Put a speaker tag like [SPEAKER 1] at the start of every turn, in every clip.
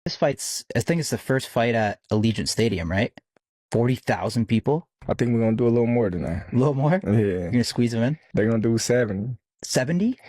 [SPEAKER 1] This fight's, I think it's the first fight at Allegiant Stadium, right? 40,000 people?
[SPEAKER 2] I think we're gonna do a little more than that.
[SPEAKER 1] A little more? You're
[SPEAKER 2] Yeah,
[SPEAKER 1] gonna squeeze them in?
[SPEAKER 2] they're gonna do 70.
[SPEAKER 1] 70?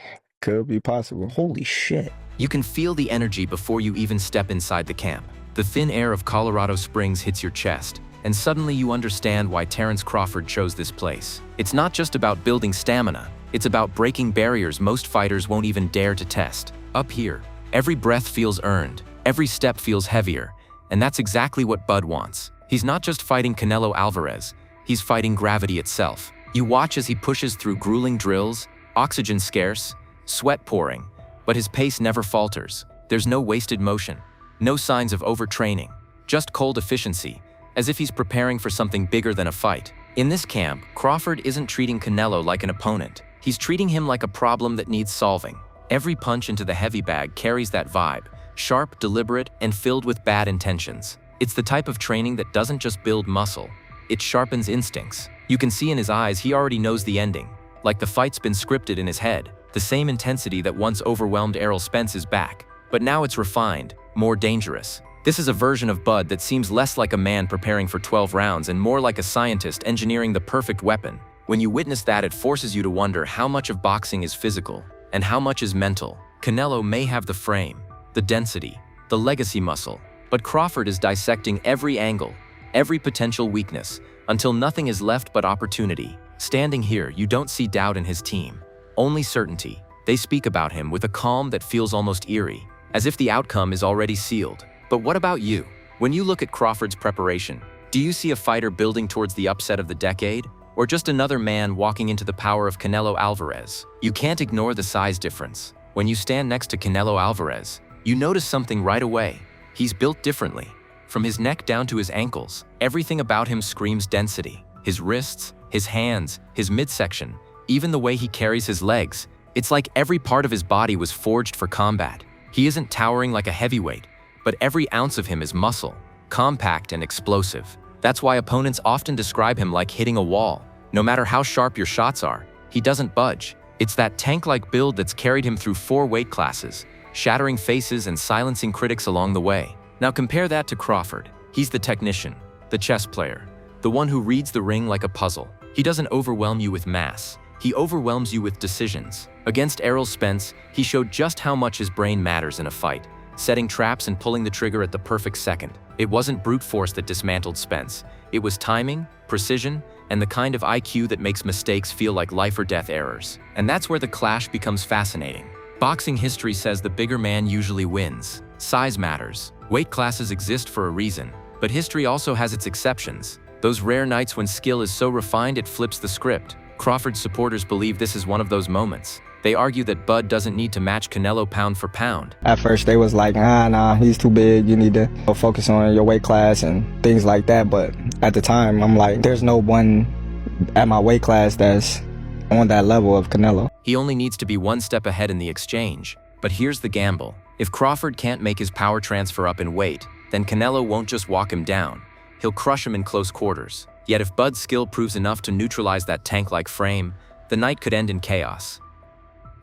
[SPEAKER 2] Could be possible.
[SPEAKER 1] Holy shit.
[SPEAKER 3] You can feel the energy before you even step inside the camp. The thin air of Colorado Springs hits your chest, and suddenly you understand why Terence Crawford chose this place. It's not just about building stamina, it's about breaking barriers most fighters won't even dare to test. Up here, every breath feels earned, every step feels heavier, and that's exactly what Bud wants. He's not just fighting Canelo Alvarez, he's fighting gravity itself. You watch as he pushes through grueling drills, oxygen scarce, sweat pouring, but his pace never falters. There's no wasted motion, no signs of overtraining, just cold efficiency, as if he's preparing for something bigger than a fight. In this camp, Crawford isn't treating Canelo like an opponent. He's treating him like a problem that needs solving. Every punch into the heavy bag carries that vibe, sharp, deliberate, and filled with bad intentions. It's the type of training that doesn't just build muscle, it sharpens instincts. You can see in his eyes he already knows the ending, like the fight's been scripted in his head. The same intensity that once overwhelmed Errol Spence is back, but now it's refined, more dangerous. This is a version of Bud that seems less like a man preparing for 12 rounds and more like a scientist engineering the perfect weapon. When you witness that, it forces you to wonder how much of boxing is physical and how much is mental. Canelo may have the frame, the density, the legacy muscle, but Crawford is dissecting every angle, every potential weakness, until nothing is left but opportunity. Standing here, you don't see doubt in his team, only certainty. They speak about him with a calm that feels almost eerie, as if the outcome is already sealed. But what about you? When you look at Crawford's preparation, do you see a fighter building towards the upset of the decade? Or just another man walking into the power of Canelo Alvarez? You can't ignore the size difference. When you stand next to Canelo Alvarez, you notice something right away. He's built differently. From his neck down to his ankles, everything about him screams density. His wrists, his hands, his midsection, even the way he carries his legs. It's like every part of his body was forged for combat. He isn't towering like a heavyweight, but every ounce of him is muscle, compact and explosive. That's why opponents often describe him like hitting a wall. No matter how sharp your shots are, he doesn't budge. It's that tank-like build that's carried him through 4 weight classes, shattering faces and silencing critics along the way. Now compare that to Crawford. He's the technician, the chess player, the one who reads the ring like a puzzle. He doesn't overwhelm you with mass. He overwhelms you with decisions. Against Errol Spence, he showed just how much his brain matters in a fight, setting traps and pulling the trigger at the perfect second. It wasn't brute force that dismantled Spence. It was timing, precision, and the kind of IQ that makes mistakes feel like life or death errors. And that's where the clash becomes fascinating. Boxing history says the bigger man usually wins. Size matters. Weight classes exist for a reason, but history also has its exceptions. Those rare nights when skill is so refined it flips the script. Crawford's supporters believe this is one of those moments. They argue that Bud doesn't need to match Canelo pound for pound.
[SPEAKER 2] At first they was like, nah, he's too big. You need to focus on your weight class and things like that. But at the time, I'm like, there's no one at my weight class that's on that level of Canelo.
[SPEAKER 3] He only needs to be one step ahead in the exchange. But here's the gamble. If Crawford can't make his power transfer up in weight, then Canelo won't just walk him down. He'll crush him in close quarters. Yet if Bud's skill proves enough to neutralize that tank-like frame, the night could end in chaos.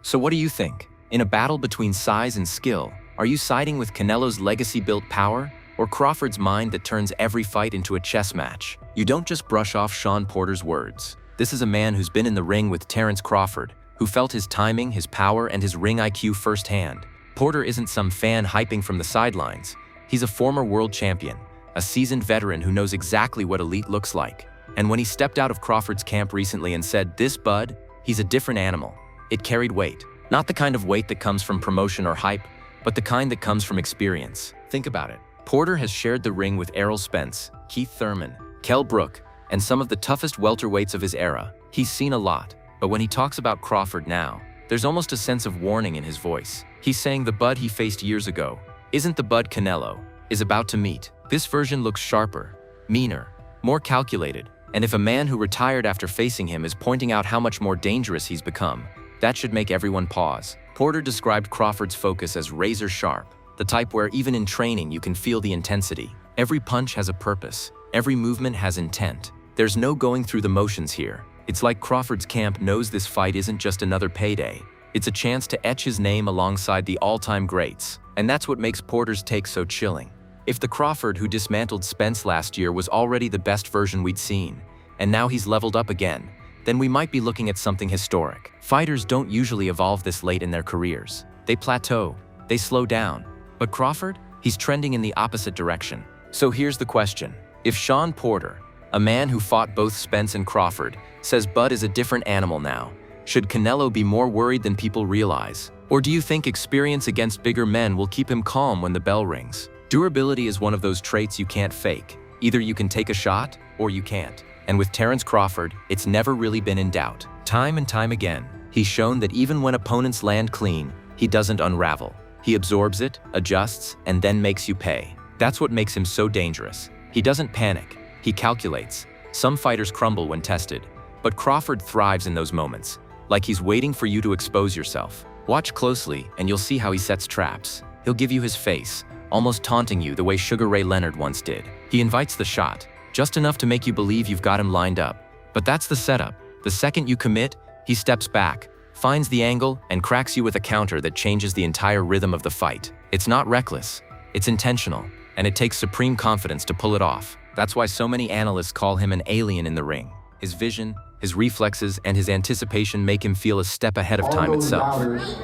[SPEAKER 3] So what do you think? In a battle between size and skill, are you siding with Canelo's legacy-built power, or Crawford's mind that turns every fight into a chess match? You don't just brush off Shawn Porter's words. This is a man who's been in the ring with Terence Crawford, who felt his timing, his power, and his ring IQ firsthand. Porter isn't some fan hyping from the sidelines. He's a former world champion, a seasoned veteran who knows exactly what elite looks like. And when he stepped out of Crawford's camp recently and said, "This Bud, he's a different animal," it carried weight. Not the kind of weight that comes from promotion or hype, but the kind that comes from experience. Think about it. Porter has shared the ring with Errol Spence, Keith Thurman, Kell Brook, and some of the toughest welterweights of his era. He's seen a lot, but when he talks about Crawford now, there's almost a sense of warning in his voice. He's saying the Bud he faced years ago isn't the Bud Canelo is about to meet. This version looks sharper, meaner, more calculated, and if a man who retired after facing him is pointing out how much more dangerous he's become, that should make everyone pause. Porter described Crawford's focus as razor sharp, the type where even in training you can feel the intensity. Every punch has a purpose, every movement has intent. There's no going through the motions here. It's like Crawford's camp knows this fight isn't just another payday, It's a chance to etch his name alongside the all-time greats, and that's what makes Porter's take so chilling. If the Crawford who dismantled Spence last year was already the best version we'd seen, and now he's leveled up again, then we might be looking at something historic. Fighters don't usually evolve this late in their careers. They plateau, they slow down. But Crawford? He's trending in the opposite direction. So here's the question. If Shawn Porter, a man who fought both Spence and Crawford, says Bud is a different animal now, should Canelo be more worried than people realize? Or do you think experience against bigger men will keep him calm when the bell rings? Durability is one of those traits you can't fake. Either you can take a shot, or you can't. And with Terence Crawford, it's never really been in doubt. Time and time again, he's shown that even when opponents land clean, he doesn't unravel. He absorbs it, adjusts, and then makes you pay. That's what makes him so dangerous. He doesn't panic, he calculates. Some fighters crumble when tested, but Crawford thrives in those moments, like he's waiting for you to expose yourself. Watch closely, and you'll see how he sets traps. He'll give you his face, almost taunting you the way Sugar Ray Leonard once did. He invites the shot, just enough to make you believe you've got him lined up. But that's the setup. The second you commit, he steps back, finds the angle, and cracks you with a counter that changes the entire rhythm of the fight. It's not reckless, it's intentional, and it takes supreme confidence to pull it off. That's why so many analysts call him an alien in the ring. His vision, his reflexes, and his anticipation make him feel a step ahead of time itself.
[SPEAKER 4] Doubters,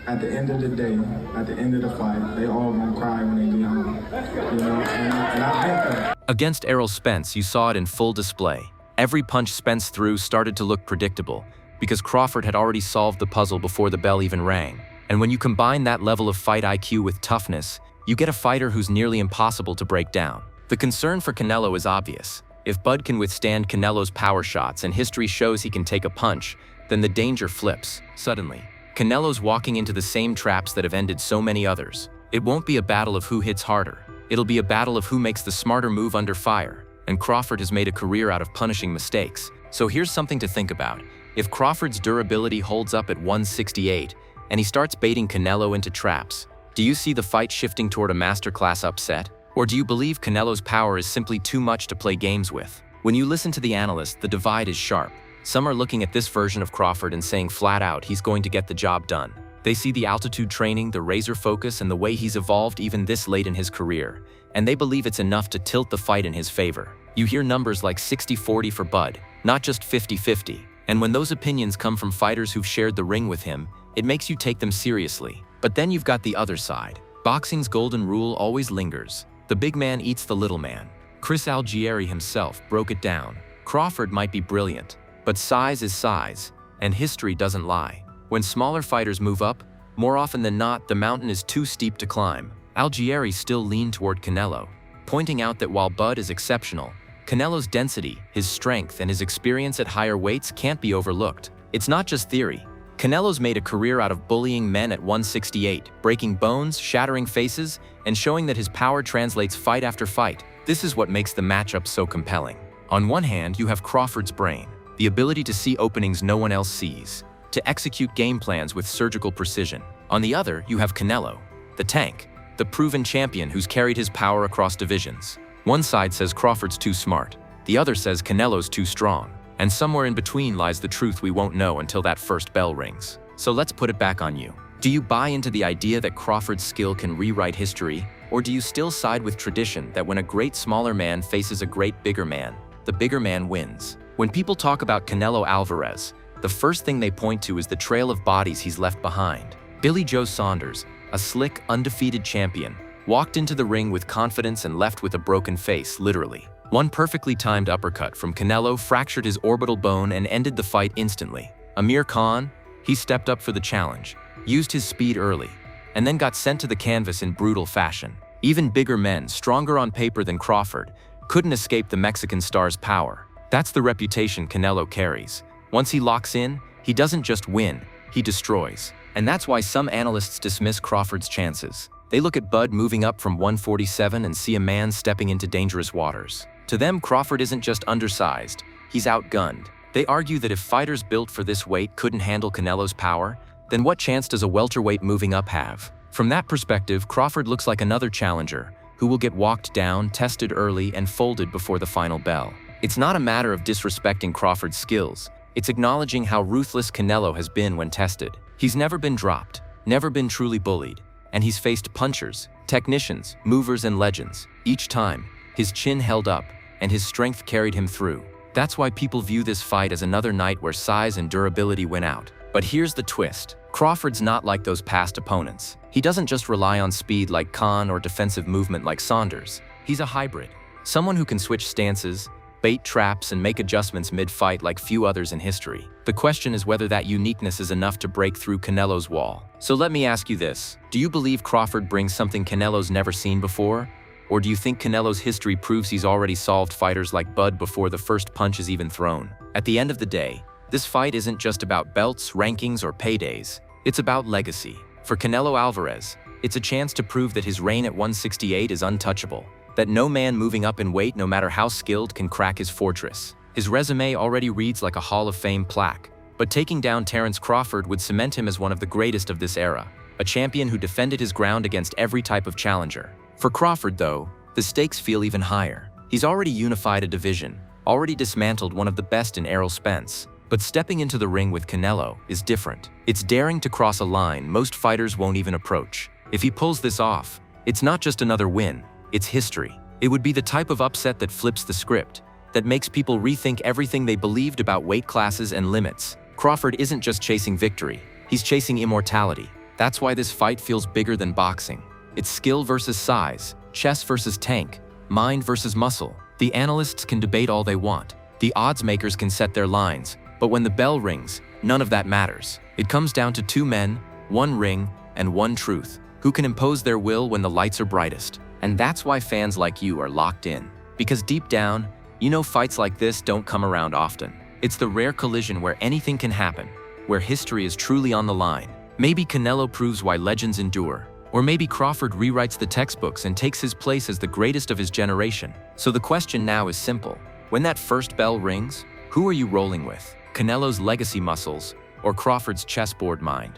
[SPEAKER 4] at the end of the day, at the end of the fight, they all gonna cry when they get home. You know, and I get that.
[SPEAKER 3] Against Errol Spence, you saw it in full display. Every punch Spence threw started to look predictable, because Crawford had already solved the puzzle before the bell even rang. And when you combine that level of fight IQ with toughness, you get a fighter who's nearly impossible to break down. The concern for Canelo is obvious. If Bud can withstand Canelo's power shots and history shows he can take a punch, then the danger flips. Suddenly, Canelo's walking into the same traps that have ended so many others. It won't be a battle of who hits harder. It'll be a battle of who makes the smarter move under fire. And Crawford has made a career out of punishing mistakes. So here's something to think about. If Crawford's durability holds up at 168, and he starts baiting Canelo into traps, do you see the fight shifting toward a masterclass upset? Or do you believe Canelo's power is simply too much to play games with? When you listen to the analysts, the divide is sharp. Some are looking at this version of Crawford and saying flat out he's going to get the job done. They see the altitude training, the razor focus, and the way he's evolved even this late in his career, and they believe it's enough to tilt the fight in his favor. You hear numbers like 60-40 for Bud, not just 50-50. And when those opinions come from fighters who've shared the ring with him, it makes you take them seriously. But then you've got the other side. Boxing's golden rule always lingers. The big man eats the little man. Chris Algieri himself broke it down. Crawford might be brilliant, but size is size, and history doesn't lie. When smaller fighters move up, more often than not, the mountain is too steep to climb. Algieri still leaned toward Canelo, pointing out that while Bud is exceptional, Canelo's density, his strength, and his experience at higher weights can't be overlooked. It's not just theory. Canelo's made a career out of bullying men at 168, breaking bones, shattering faces, and showing that his power translates fight after fight. This is what makes the matchup so compelling. On one hand, you have Crawford's brain, the ability to see openings no one else sees, to execute game plans with surgical precision. On the other, you have Canelo, the tank, the proven champion who's carried his power across divisions. One side says Crawford's too smart, the other says Canelo's too strong. And somewhere in between lies the truth we won't know until that first bell rings. So let's put it back on you. Do you buy into the idea that Crawford's skill can rewrite history? Or do you still side with tradition that when a great smaller man faces a great bigger man, the bigger man wins? When people talk about Canelo Alvarez, the first thing they point to is the trail of bodies he's left behind. Billy Joe Saunders, a slick, undefeated champion, walked into the ring with confidence and left with a broken face, literally. One perfectly timed uppercut from Canelo fractured his orbital bone and ended the fight instantly. Amir Khan, he stepped up for the challenge, used his speed early, and then got sent to the canvas in brutal fashion. Even bigger men, stronger on paper than Crawford, couldn't escape the Mexican star's power. That's the reputation Canelo carries. Once he locks in, he doesn't just win, he destroys. And that's why some analysts dismiss Crawford's chances. They look at Bud moving up from 147 and see a man stepping into dangerous waters. To them, Crawford isn't just undersized, he's outgunned. They argue that if fighters built for this weight couldn't handle Canelo's power, then what chance does a welterweight moving up have? From that perspective, Crawford looks like another challenger, who will get walked down, tested early, and folded before the final bell. It's not a matter of disrespecting Crawford's skills, it's acknowledging how ruthless Canelo has been when tested. He's never been dropped, never been truly bullied, and he's faced punchers, technicians, movers, and legends. Each time, his chin held up, and his strength carried him through. That's why people view this fight as another night where size and durability win out. But here's the twist. Crawford's not like those past opponents. He doesn't just rely on speed like Khan or defensive movement like Saunders. He's a hybrid. Someone who can switch stances, bait traps, and make adjustments mid-fight like few others in history. The question is whether that uniqueness is enough to break through Canelo's wall. So let me ask you this. Do you believe Crawford brings something Canelo's never seen before? Or do you think Canelo's history proves he's already solved fighters like Bud before the first punch is even thrown? At the end of the day, this fight isn't just about belts, rankings, or paydays. It's about legacy. For Canelo Alvarez, it's a chance to prove that his reign at 168 is untouchable, that no man moving up in weight, no matter how skilled, can crack his fortress. His resume already reads like a Hall of Fame plaque, but taking down Terence Crawford would cement him as one of the greatest of this era, a champion who defended his ground against every type of challenger. For Crawford, though, the stakes feel even higher. He's already unified a division, already dismantled one of the best in Errol Spence. But stepping into the ring with Canelo is different. It's daring to cross a line most fighters won't even approach. If he pulls this off, it's not just another win, it's history. It would be the type of upset that flips the script, that makes people rethink everything they believed about weight classes and limits. Crawford isn't just chasing victory, he's chasing immortality. That's why this fight feels bigger than boxing. It's skill versus size, chess versus tank, mind versus muscle. The analysts can debate all they want. The odds makers can set their lines. But when the bell rings, none of that matters. It comes down to two men, one ring, and one truth, who can impose their will when the lights are brightest. And that's why fans like you are locked in. Because deep down, you know fights like this don't come around often. It's the rare collision where anything can happen, where history is truly on the line. Maybe Canelo proves why legends endure, or maybe Crawford rewrites the textbooks and takes his place as the greatest of his generation. So the question now is simple. When that first bell rings, who are you rolling with? Canelo's legacy muscles, or Crawford's chessboard mind?